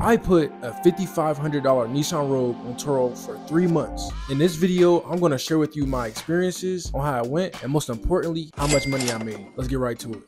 I put a $5,500 Nissan Rogue on Turo for 3 months. In this video, I'm going to share with you my experiences on how it went and most importantly, how much money I made. Let's get right to it.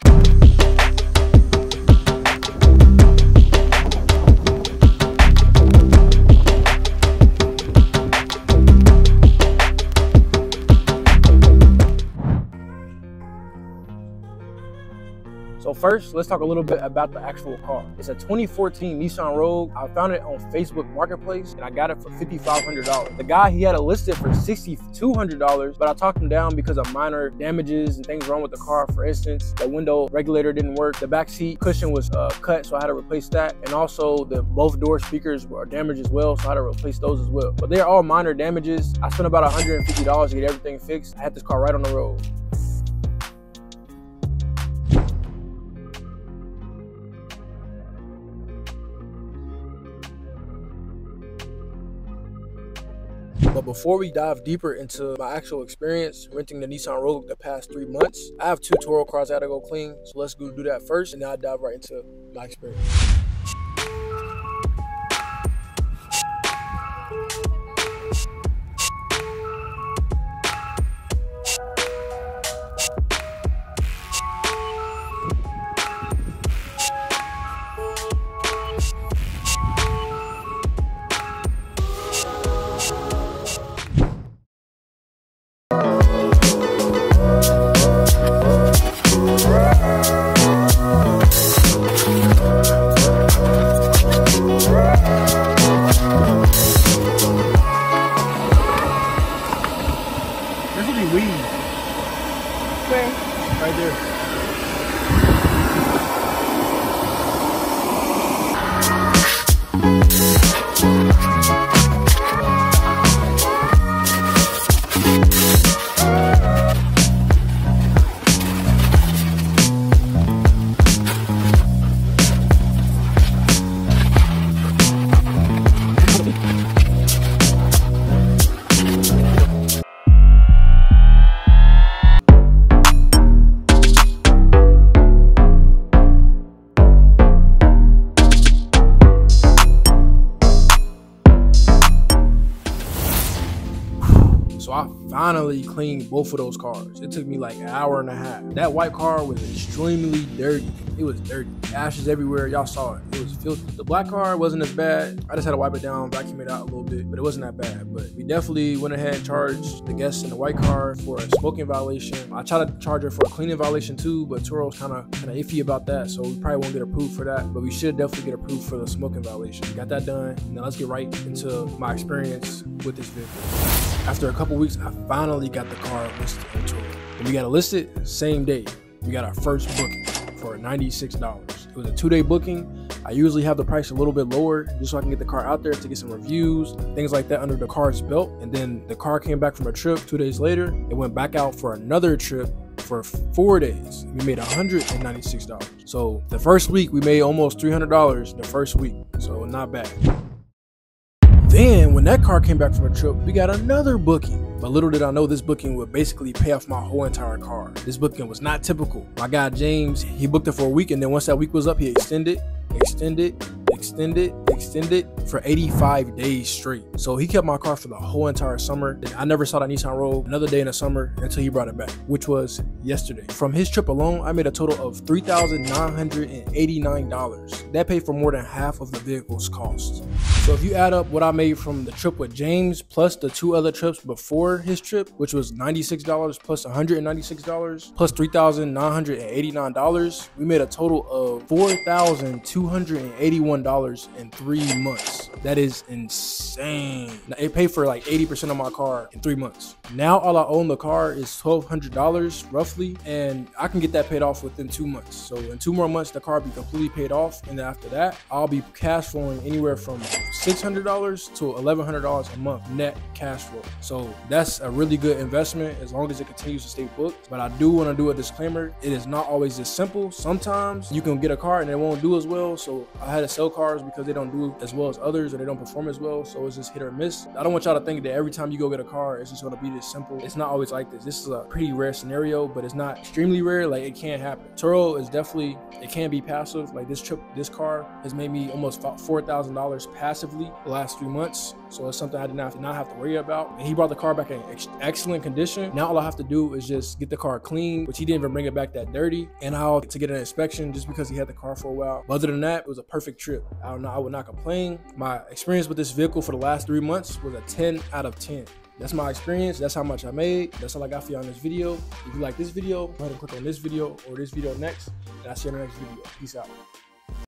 So first, let's talk a little bit about the actual car. It's a 2014 Nissan Rogue. I found it on Facebook Marketplace and I got it for $5,500. The guy, he had it listed for $6,200, but I talked him down because of minor damages and things wrong with the car. For instance, the window regulator didn't work. The back seat cushion was cut, so I had to replace that. And also both door speakers were damaged as well, so I had to replace those as well. But they're all minor damages. I spent about $150 to get everything fixed. I had this car right on the road. But before we dive deeper into my actual experience renting the Nissan Rogue the past 3 months, I have 2 Turo cars I gotta go clean. So let's go do that first and then I'll dive right into my experience. Right there. So I finally cleaned both of those cars. It took me like an hour and a half. That white car was extremely dirty. It was dirty. Ashes everywhere. Y'all saw it. It was filthy. The black car wasn't as bad. I just had to wipe it down, vacuum it out a little bit, but it wasn't that bad. But we definitely went ahead and charged the guests in the white car for a smoking violation. I tried to charge her for a cleaning violation too, but Turo's kind of iffy about that, so we probably won't get approved for that. But we should definitely get approved for the smoking violation. Got that done. Now let's get right into my experience with this vehicle. After a couple weeks, I finally got the car listed on Turo. And we got it listed same day. We got our first booking for $96. It was a 2-day booking. I usually have the price a little bit lower just so I can get the car out there to get some reviews, things like that under the car's belt. And then the car came back from a trip 2 days later. It went back out for another trip for 4 days. We made $196. So the first week, we made almost $300 the first week. So not bad. Then when that car came back from a trip, we got another booking. But little did I know this booking would basically pay off my whole entire car. This booking was not typical. My guy James, he booked it for a week, and then once that week was up, he extended for 85 days straight. So he kept my car for the whole entire summer. I never saw that Nissan Rogue another day in the summer until he brought it back, which was yesterday. From his trip alone, I made a total of $3,989. That paid for more than half of the vehicle's cost. So if you add up what I made from the trip with James plus the 2 other trips before his trip, which was $96 plus $196 plus $3,989, we made a total of $4,281 in 3 months. That is insane. Now, it paid for like 80% of my car in 3 months. Now all I own the car is $1,200 roughly, and I can get that paid off within 2 months. So in 2 more months, the car will be completely paid off, and then after that, I'll be cash flowing anywhere from $600 to $1,100 a month net cash flow. So that's a really good investment as long as it continues to stay booked. But I do want to do a disclaimer. It is not always this simple. Sometimes you can get a car and it won't do as well. So I had to sell cars because they don't do as well as others. others, or they don't perform as well. So it's just hit or miss. I don't want y'all to think that every time you go get a car, it's just gonna be this simple. It's not always like this. This is a pretty rare scenario, but it's not extremely rare. Like, it can happen. Turo is definitely, it can be passive. Like, this car has made me almost $4,000 passively the last 3 months. So it's something I did not have to worry about. And he brought the car back in excellent condition. Now all I have to do is just get the car clean, which he didn't even bring it back that dirty. And I'll to get an inspection just because he had the car for a while. But other than that, it was a perfect trip. I would not complain. My experience with this vehicle for the last 3 months was a 10 out of 10. That's my experience. That's how much I made. That's all I got for you on this video. If you like this video, go ahead and click on this video or this video next. And I'll see you in the next video. Peace out.